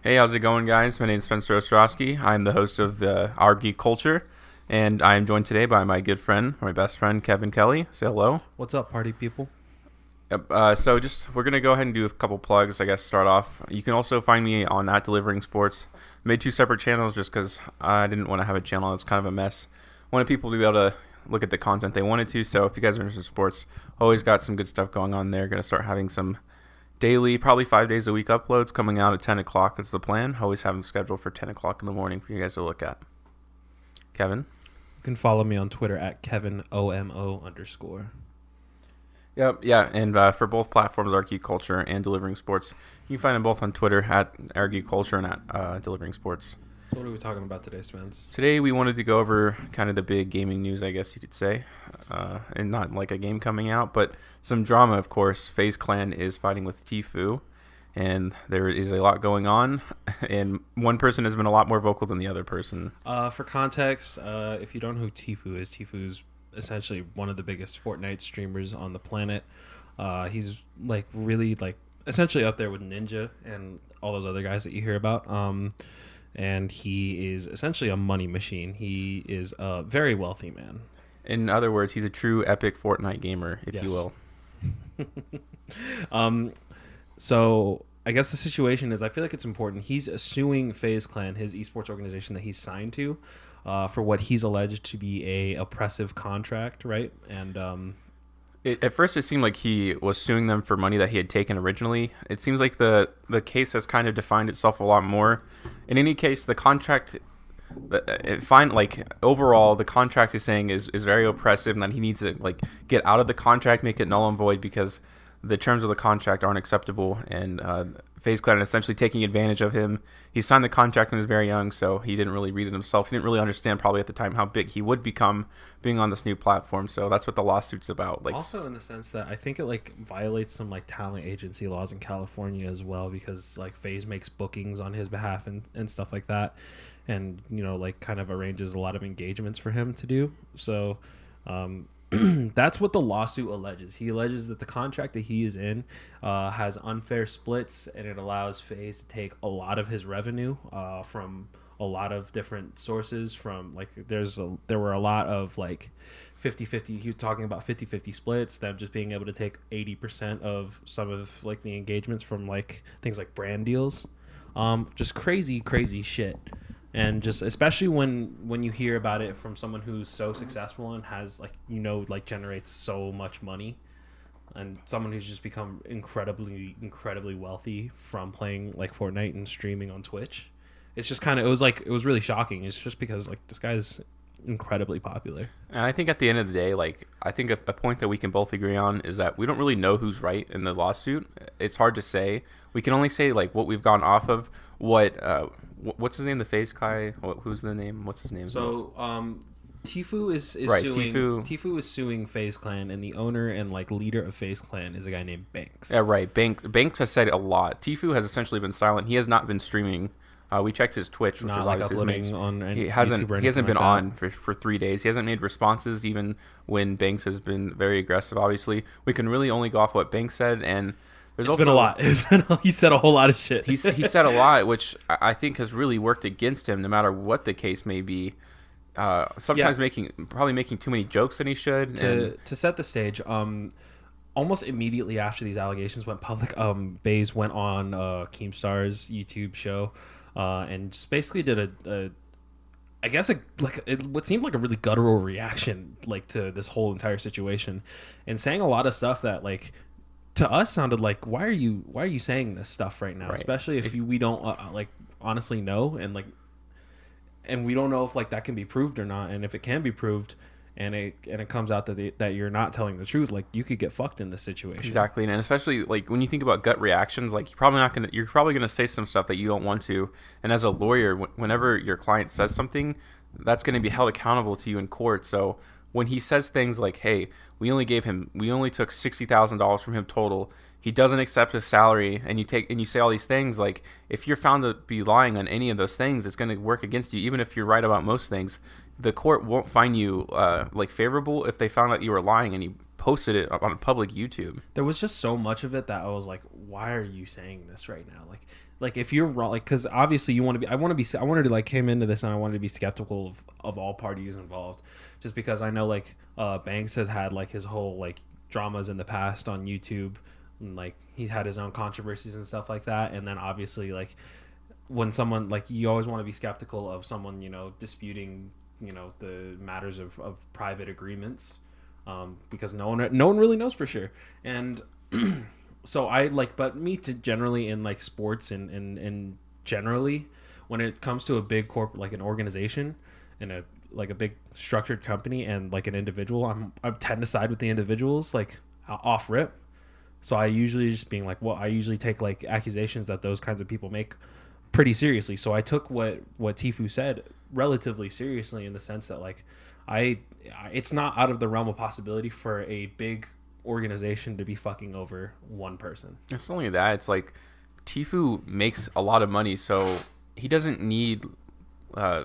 Hey, how's it going, guys? My name is Spencer Ostrowski. I'm the host of Our Geek Culture, and I am joined today by my good friend, my best friend, Kevin Kelly. Say hello. What's up, party people? Yep. We're gonna go ahead and do a couple plugs. I guess start off. You can also find me on at Delivering Sports. I made two separate channels just because I didn't want to have a channel that's kind of a mess. Wanted people to be able to look at the content they wanted to. So if you guys are interested in sports, always got some good stuff going on there. Gonna start having some daily, probably 5 days a week uploads coming out at 10 o'clock. That's the plan. Always have them scheduled for 10 o'clock in the morning for you guys to look at. Kevin? You can follow me on Twitter at KevinOMO_. Yep, yeah, and for both platforms, Argue Culture and Delivering Sports, you can find them both on Twitter at Argue Culture and at Delivering Sports. What are we talking about today, Spence? Today we wanted to go over kind of the big gaming news, I guess you could say, and not like a game coming out, but some drama, of course. Faze Clan is fighting with Tfue, and there is a lot going on, and one person has been a lot more vocal than the other person. For context, if you don't know who Tfue's essentially one of the biggest Fortnite streamers on the planet. He's like really like essentially up there with Ninja and all those other guys that you hear about. And he is essentially a money machine. He is a very wealthy man. In other words, he's a true epic Fortnite gamer, if Yes. you will. So I guess the situation is I feel like it's important. He's suing FaZe Clan, his esports organization that he's signed to, for what he's alleged to be a oppressive contract, right? And At first, it seemed like he was suing them for money that he had taken originally. It seems like the case has kind of defined itself a lot more. In any case, the contract, overall, the contract is saying is very oppressive, and that he needs to like get out of the contract, make it null and void because the terms of the contract aren't acceptable, and FaZe Clan is essentially taking advantage of him. He signed the contract when he was very young, so he didn't really read it himself. He didn't really understand probably at the time how big he would become being on this new platform. So that's what the lawsuit's about. Like, also in the sense that I think it like violates some like talent agency laws in California as well, because like FaZe makes bookings on his behalf and stuff like that, and like kind of arranges a lot of engagements for him to do. So that's what the lawsuit alleges. He alleges that the contract that he is in has unfair splits, and it allows FaZe to take a lot of his revenue from a lot of different sources. From like there were a lot of like 50-50. He was talking about 50-50 splits, them just being able to take 80% of some of like the engagements from like things like brand deals. Just crazy shit. And just especially when you hear about it from someone who's so successful and has like generates so much money, and someone who's just become incredibly wealthy from playing like Fortnite and streaming on Twitch. It's just kind of it was really shocking. It's just because like this guy's incredibly popular. and I think at the end of the day, like I think a point that we can both agree on is that we don't really know who's right in the lawsuit. It's hard to say. We can only say like what we've gone off of. What's his name? The face guy. Who's the name? What's his name? So Tfue is Right, suing Tfue is suing FaZe Clan, and the owner and like leader of FaZe Clan is a guy named Banks. Yeah, right. Banks has said a lot. Tfue has essentially been silent. He has not been streaming. We checked his Twitch, which Not is like obviously his uploading main. on He YouTube hasn't. or He hasn't anything been like that. on for 3 days. He hasn't made responses even when Banks has been very aggressive. Obviously, we can really only go off what Banks said, and there's It's also been a lot. He said a whole lot of shit. he said a lot, which I think has really worked against him, no matter what the case may be. Sometimes probably making too many jokes than he should. To set the stage, almost immediately after these allegations went public, Baze went on Keemstar's YouTube show, and just basically did what seemed like a really guttural reaction like to this whole entire situation, and saying a lot of stuff that like to us sounded like why are you saying this stuff right now, Right. especially if we don't like honestly know, and we don't know if like that can be proved or not, and if it can be proved and it comes out that you're not telling the truth, like you could get fucked in this situation. Exactly, and especially like when you think about gut reactions, like you're probably gonna say some stuff that you don't want to, and as a lawyer, whenever your client says something, that's going to be held accountable to you in court. So when he says things like, "Hey, we only took $60,000 from him total," he doesn't accept his salary, and you say all these things, like if you're found to be lying on any of those things, it's going to work against you, even if you're right about most things. The court won't find you like favorable if they found out you were lying and you posted it on a public YouTube. There was just so much of it that I was like, why are you saying this right now? like if you're wrong, like because obviously you want to be, I wanted to like came into this and I wanted to be skeptical of all parties involved, just because I know like Banks has had like his whole like dramas in the past on YouTube, and like he's had his own controversies and stuff like that, and then obviously like when someone like you always want to be skeptical of someone disputing the matters of private agreements, because no one really knows for sure. And so I like, but me to generally in like sports and generally when it comes to a big corp like an organization and a like a big structured company and like an individual, I tend to side with the individuals like off rip. So I usually just being like, well, I usually take like accusations that those kinds of people make pretty seriously. So I took what Tfue said relatively seriously in the sense that like it's not out of the realm of possibility for a big organization to be fucking over one person. It's only that. It's like Tfue makes a lot of money, so he doesn't need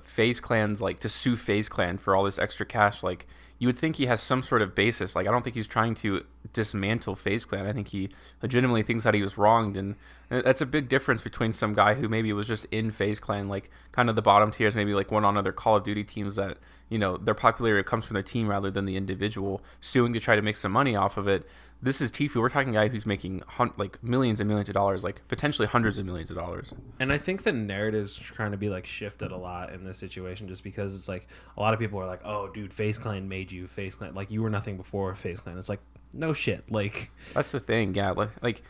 Faze Clan's like to sue Faze Clan for all this extra cash. Like you would think he has some sort of basis. Like I don't think he's trying to dismantle Faze Clan. I think he legitimately thinks that he was wronged, and that's a big difference between some guy who maybe was just in Faze Clan, like kind of the bottom tiers, maybe like went on other Call of Duty teams that their popularity comes from their team rather than the individual suing to try to make some money off of it. This is Tfue. We're talking a guy who's making like millions and millions of dollars, like potentially hundreds of millions of dollars. And I think the narrative's trying to be like shifted a lot in this situation, just because it's like a lot of people are like, "Oh, dude, Faze Clan made you. Faze Clan, like you were nothing before Faze Clan." It's like, no shit. Like that's the thing. Yeah, like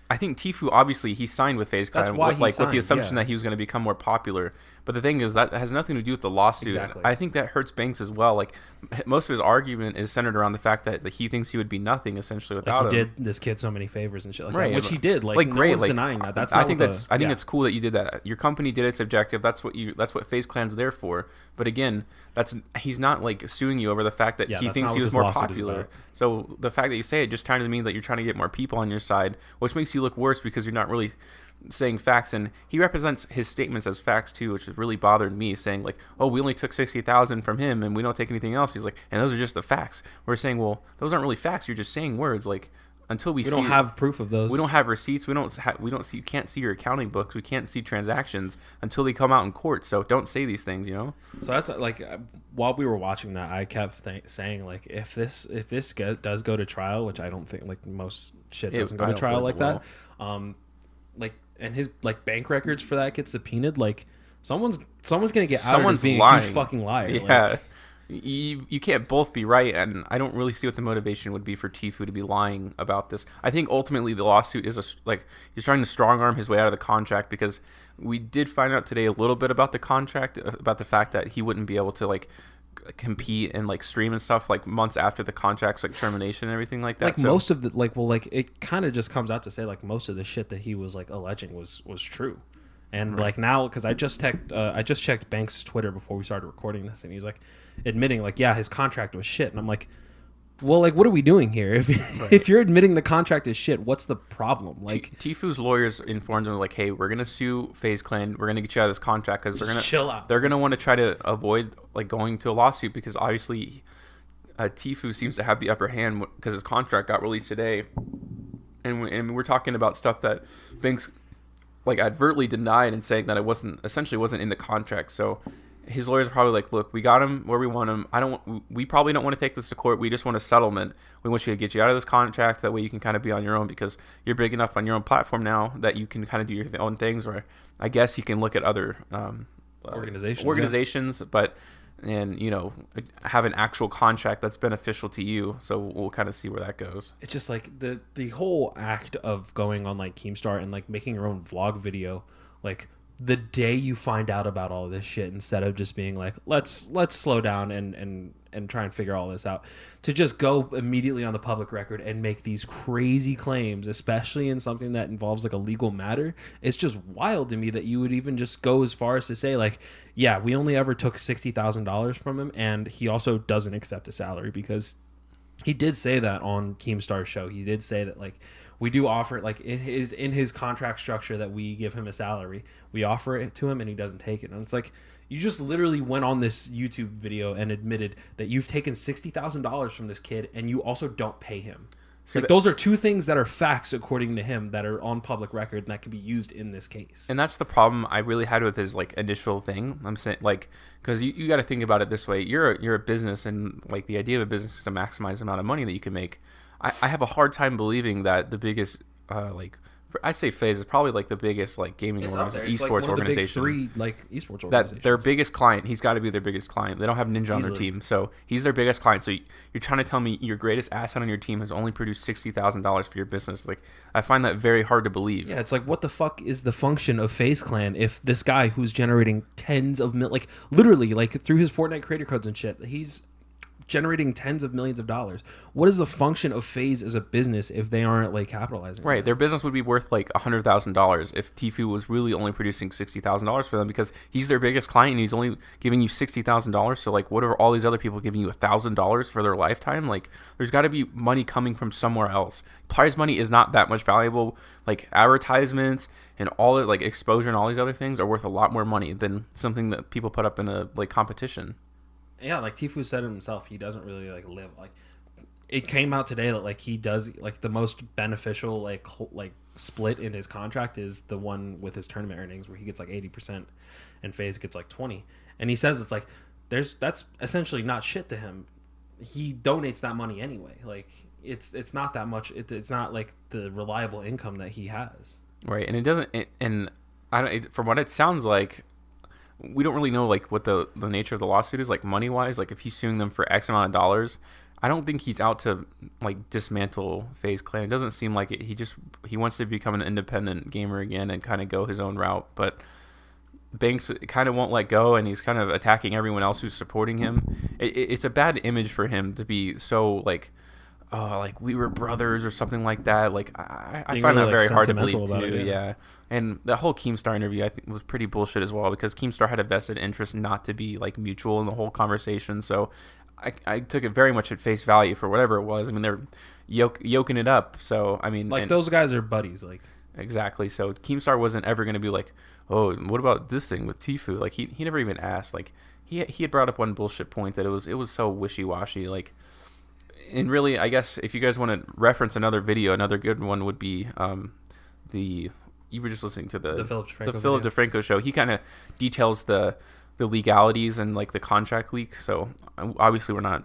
I think Tfue obviously he signed with Faze Clan with the assumption that he was going to become more popular. But the thing is that has nothing to do with the lawsuit. Exactly. I think that hurts Banks as well. Like most of his argument is centered around the fact that he thinks he would be nothing essentially without like he him. Did this kid so many favors and shit like right, that, which he did. Like no great. one's like, denying that. That's I think it's cool that you did that. Your company did its objective. That's what Faze Clan's there for. But again, he's not like suing you over the fact that he thinks he was more popular. So the fact that you say it just kind of means that you're trying to get more people on your side, which makes you look worse because you're not really saying facts. And he represents his statements as facts too, which has really bothered me, saying like, oh, we only took 60,000 from him and we don't take anything else. He's like, and those are just the facts. We're saying, well, those aren't really facts. You're just saying words. Like until we don't have proof of those, we don't have receipts. We don't see. You can't see your accounting books. We can't see transactions until they come out in court. So don't say these things. So that's like while we were watching that, I kept saying like, if this does go to trial, which I don't think, like most shit doesn't go to trial like that. Like, and his like bank records for that get subpoenaed. Like someone's gonna get out as being lying. A huge fucking liar. Yeah. Like, you can't both be right, and I don't really see what the motivation would be for Tfue to be lying about this. I think ultimately the lawsuit is he's trying to strong arm his way out of the contract, because we did find out today a little bit about the contract, about the fact that he wouldn't be able to like compete and like stream and stuff like months after the contract's like termination and everything like that. Like most of the it kind of just comes out to say like most of the shit that he was like alleging was true. And right. Like now, because I just checked Banks' Twitter before we started recording this, and he's like admitting like, yeah, his contract was shit. And I'm like, well, like, what are we doing here? If you're admitting the contract is shit, what's the problem? Like Tfue's lawyers informed him like, hey, we're gonna sue Faze Clan. We're gonna get you out of this contract because they're gonna want to try to avoid like going to a lawsuit, because obviously Tfue seems to have the upper hand because his contract got released today, and we're talking about stuff that Banks like advertly denied and saying that it wasn't in the contract. So his lawyers are probably like, look, we got him where we want him. We probably don't want to take this to court. We just want a settlement. We want you to get you out of this contract. That way you can kind of be on your own, because you're big enough on your own platform now that you can kind of do your own things. Or I guess he can look at other organizations, yeah. But have an actual contract that's beneficial to you. So we'll kind of see where that goes. It's just like the whole act of going on like Keemstar and like making your own vlog video, like the day you find out about all this shit, instead of just being like, let's slow down and try and figure all this out, to just go immediately on the public record and make these crazy claims, especially in something that involves like a legal matter. It's just wild to me that you would even just go as far as to say like, yeah, we only ever took $60,000 from him, and he also doesn't accept a salary, because he did say that on Keemstar's show. He did say that like, we do offer it, like in his contract structure, that we give him a salary. We offer it to him and he doesn't take it. And it's like, you just literally went on this YouTube video and admitted that you've taken $60,000 from this kid and you also don't pay him. See, Like those are two things that are facts according to him that are on public record and that can be used in this case. and that's the problem I really had with his like initial thing. I'm saying like because you got to think about it this way. You're a business, and like the idea of a business is to maximize the amount of money that you can make. I have a hard time believing that the biggest like I'd say Faze is probably like the biggest like gaming esports organization. Three like esports organizations. That their biggest client, he's got to be their biggest client. They don't have Ninja on their team, so he's their biggest client. So you're trying to tell me your greatest asset on your team has only produced $60,000 for your business? Like, I find that very hard to believe. Yeah, it's like, what the fuck is the function of Faze Clan if this guy who's generating tens of like literally like through his Fortnite creator codes and shit, he's generating tens of millions of dollars. What is the function of Faze as a business if they aren't like capitalizing? Right, their business would be worth like $100,000 if Tfue was really only producing $60,000 for them, because he's their biggest client and he's only giving you $60,000. So like, what are all these other people giving you $1,000 for their lifetime? Like, there's got to be money coming from somewhere else. Prize money is not that much valuable. Like advertisements and all the like exposure and all these other things are worth a lot more money than something that people put up in a like competition. Yeah, like Tfue said himself, he doesn't really like live like. It came out today that like he does like the most beneficial like split in his contract is the one with his tournament earnings where he gets like 80% and Faze gets like 20. And he says it's like that's essentially not shit to him. He donates that money anyway. Like it's not that much. It's not like the reliable income that he has. Right, and it doesn't. And I don't. From what it sounds like, we don't really know like what the nature of the lawsuit is, like money wise. Like if he's suing them for X amount of dollars, I don't think he's out to like dismantle Faze Clan. It doesn't seem like it. He wants to become an independent gamer again and kind of go his own route. But Banks kind of won't let go, and he's kind of attacking everyone else who's supporting him. It's a bad image for him to be so like, oh, like we were brothers or something like that. Like I find really, that very like, hard to believe sentimental too. about it, Yeah. And the whole Keemstar interview I think was pretty bullshit as well, because Keemstar had a vested interest not to be like mutual in the whole conversation. So I took it very much at face value for whatever it was. I mean, they're yoking it up. So I mean, like those guys are buddies. Like exactly. So Keemstar wasn't ever going to be like, oh, what about this thing with Tfue? Like he never even asked. Like he had brought up one bullshit point that it was so wishy washy. Like. And really, I guess if you guys want to reference another video, another good one would be you were just listening to the Philip DeFranco show. He kind of details the legalities and like the contract leak. So obviously we're not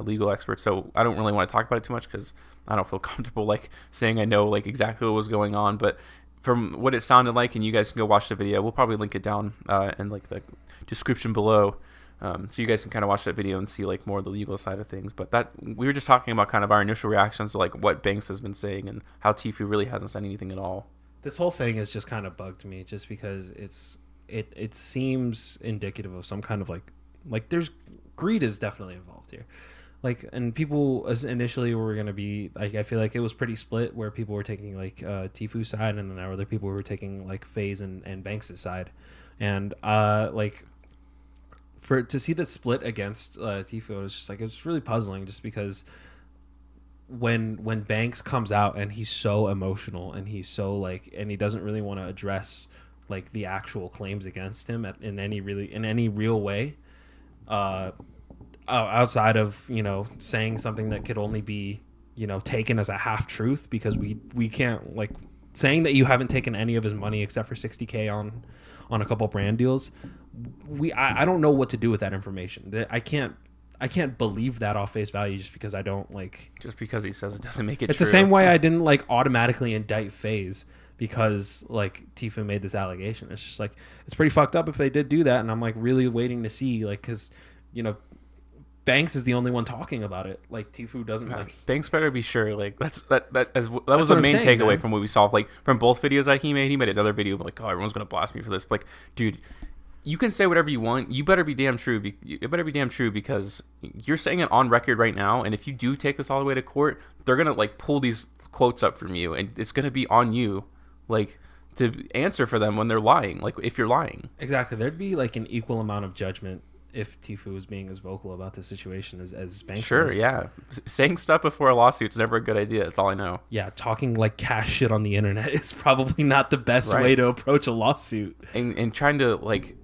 legal experts, so I don't really want to talk about it too much because I don't feel comfortable like saying I know like exactly what was going on. But from what it sounded like, and you guys can go watch the video, we'll probably link it down in like the description below. So you guys can kind of watch that video and see like more of the legal side of things. But that we were just talking about kind of our initial reactions to like what Banks has been saying and how Tfue really hasn't said anything at all. This whole thing has just kind of bugged me just because it seems indicative of some kind of like there's greed is definitely involved here. Like, and people initially were going to be like, I feel like it was pretty split where people were taking like Tfue's side, and then there were other people who were taking like Faze and Banks' side. And like for to see the split against Tfue, it was just like, it was really puzzling just because when Banks comes out and he's so emotional and he's so like, and he doesn't really want to address like the actual claims against him in any real way, outside of, you know, saying something that could only be, you know, taken as a half truth, because we can't, like, saying that you haven't taken any of his money except for $60K on a couple brand deals. I don't know what to do with that information. I can't believe that off face value just because I don't like. Just because he says it doesn't make it. It's true. The same way I didn't like automatically indict Faze because like Tfue made this allegation. It's just like, it's pretty fucked up if they did do that, and I'm like really waiting to see, like, because, you know, Banks is the only one talking about it. Like Tfue doesn't like. Banks better be sure. Like that was the main takeaway, man, from what we saw. Like from both videos that he made another video like, oh, everyone's gonna blast me for this. But, like, dude, you can say whatever you want. You better be damn true. It better be damn true, because you're saying it on record right now. And if you do take this all the way to court, they're gonna like pull these quotes up from you, and it's gonna be on you, like, to answer for them when they're lying. Like if you're lying. Exactly. There'd be like an equal amount of judgment if Tfue was being as vocal about the situation as Banks sure was. Yeah, saying stuff before a lawsuit's never a good idea. That's all I know. Yeah, talking like cash shit on the internet is probably not the best way to approach a lawsuit. And trying to like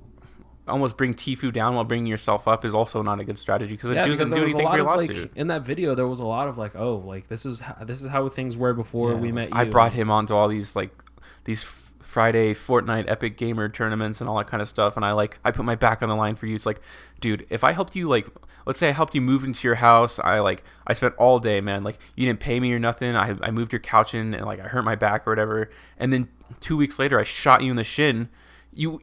almost bring Tfue down while bringing yourself up is also not a good strategy because it Yeah, doesn't because do there was a anything for lot your of lawsuit. like in that video there was a lot of like, oh, like this is how things were before Yeah, we like, met you. I brought him onto all these Friday Fortnite Epic Gamer tournaments and all that kind of stuff, and I put my back on the line for you. It's like, dude, if I helped you, like, let's say I helped you move into your house, I spent all day, man, like, you didn't pay me or nothing. I moved your couch in and like I hurt my back or whatever, and then 2 weeks later I shot you in the shin. You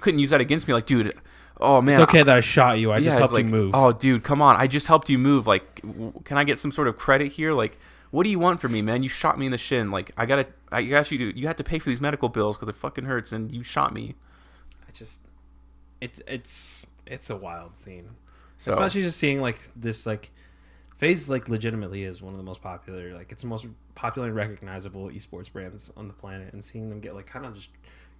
couldn't use that against me, like, dude. Oh man, It's okay that I shot you. I just yeah, it's helped you like, move. oh dude, come on, I just helped you move. Like, can I get some sort of credit here? Like, what do you want from me, man? You shot me in the shin. Like, you have to pay for these medical bills because it fucking hurts, and you shot me. I just, it's a wild scene, So especially just seeing like this like Faze like legitimately is one of the most popular, like it's the most popular and recognizable esports brands on the planet, and seeing them get like kind of just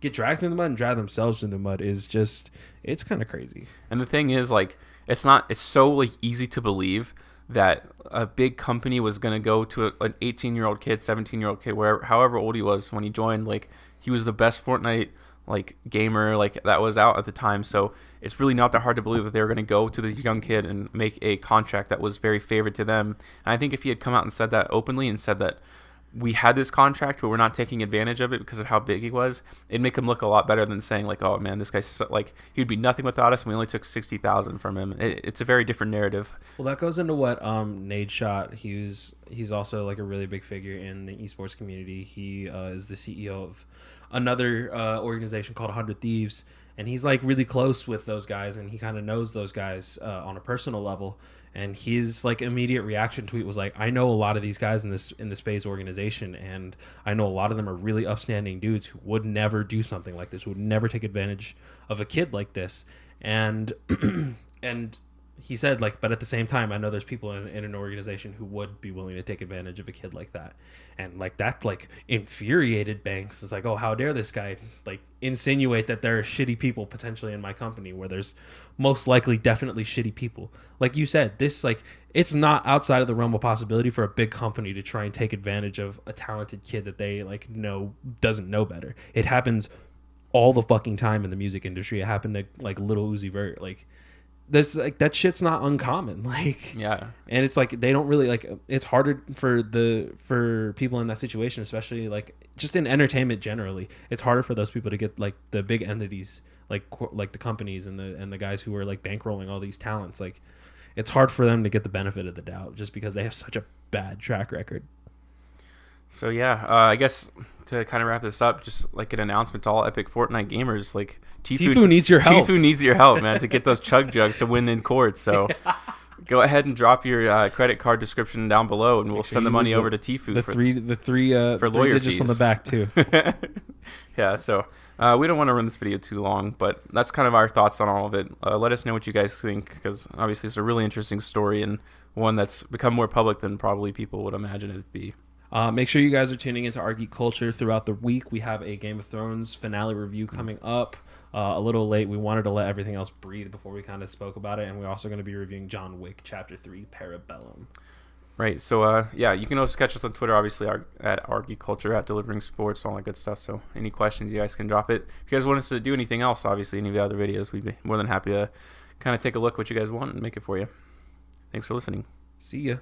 get dragged through the mud and drag themselves through the mud is just, it's kind of crazy. And the thing is, like, it's so like easy to believe that a big company was gonna go to an 18-year-old kid, 17-year-old kid, wherever, however old he was when he joined. Like, he was the best Fortnite like gamer like that was out at the time. So it's really not that hard to believe that they were gonna go to this young kid and make a contract that was very favored to them. And I think if he had come out and said that openly and said that we had this contract, but we're not taking advantage of it because of how big he was, it'd make him look a lot better than saying like, oh man, this guy's like, he'd be nothing without us, and we only took 60,000 from him. It's a very different narrative. Well, that goes into what Nade shot. He's also like a really big figure in the esports community. He is the CEO of another organization called 100 Thieves, and he's like really close with those guys, and he kind of knows those guys on a personal level. And his like immediate reaction tweet was like, I know a lot of these guys in this Faze organization, and I know a lot of them are really upstanding dudes who would never do something like this, would never take advantage of a kid like this. And and he said like, but at the same time, I know there's people in an organization who would be willing to take advantage of a kid like that. And like that like infuriated Banks. It's like, oh, how dare this guy like insinuate that there are shitty people potentially in my company where there's most likely definitely shitty people. Like you said, this like, it's not outside of the realm of possibility for a big company to try and take advantage of a talented kid that they like know doesn't know better. It happens all the fucking time in the music industry. It happened to like Lil Uzi Vert. Like, there's like that shit's not uncommon. Like, Yeah. and it's like they don't really like, it's harder for people in that situation, especially like just in entertainment generally. It's harder for those people to get like the big entities like the companies and the guys who are like bankrolling all these talents. Like, it's hard for them to get the benefit of the doubt just because they have such a bad track record. So yeah, I guess to kind of wrap this up, just like an announcement to all Epic Fortnite gamers, like Tfue needs your help. Tfue needs your help, man, to get those chug jugs to win in court. So go ahead and drop your credit card description down below, and we'll send the money over to Tfue The three for lawyer digits fees on the back too. Yeah, so we don't want to run this video too long, but that's kind of our thoughts on all of it. Let us know what you guys think, because obviously it's a really interesting story and one that's become more public than probably people would imagine it'd be. Make sure you guys are tuning into Our Geek Culture throughout the week. We have a Game of Thrones finale review coming up. A little late. We wanted to let everything else breathe before we kind of spoke about it, and we're also going to be reviewing John Wick Chapter 3, Parabellum. Right. So, yeah, you can also catch us on Twitter, obviously, at Our Geek Culture, at Delivering Sports, all that good stuff. So any questions, you guys can drop it. If you guys want us to do anything else, obviously, any of the other videos, we'd be more than happy to kind of take a look at what you guys want and make it for you. Thanks for listening. See ya.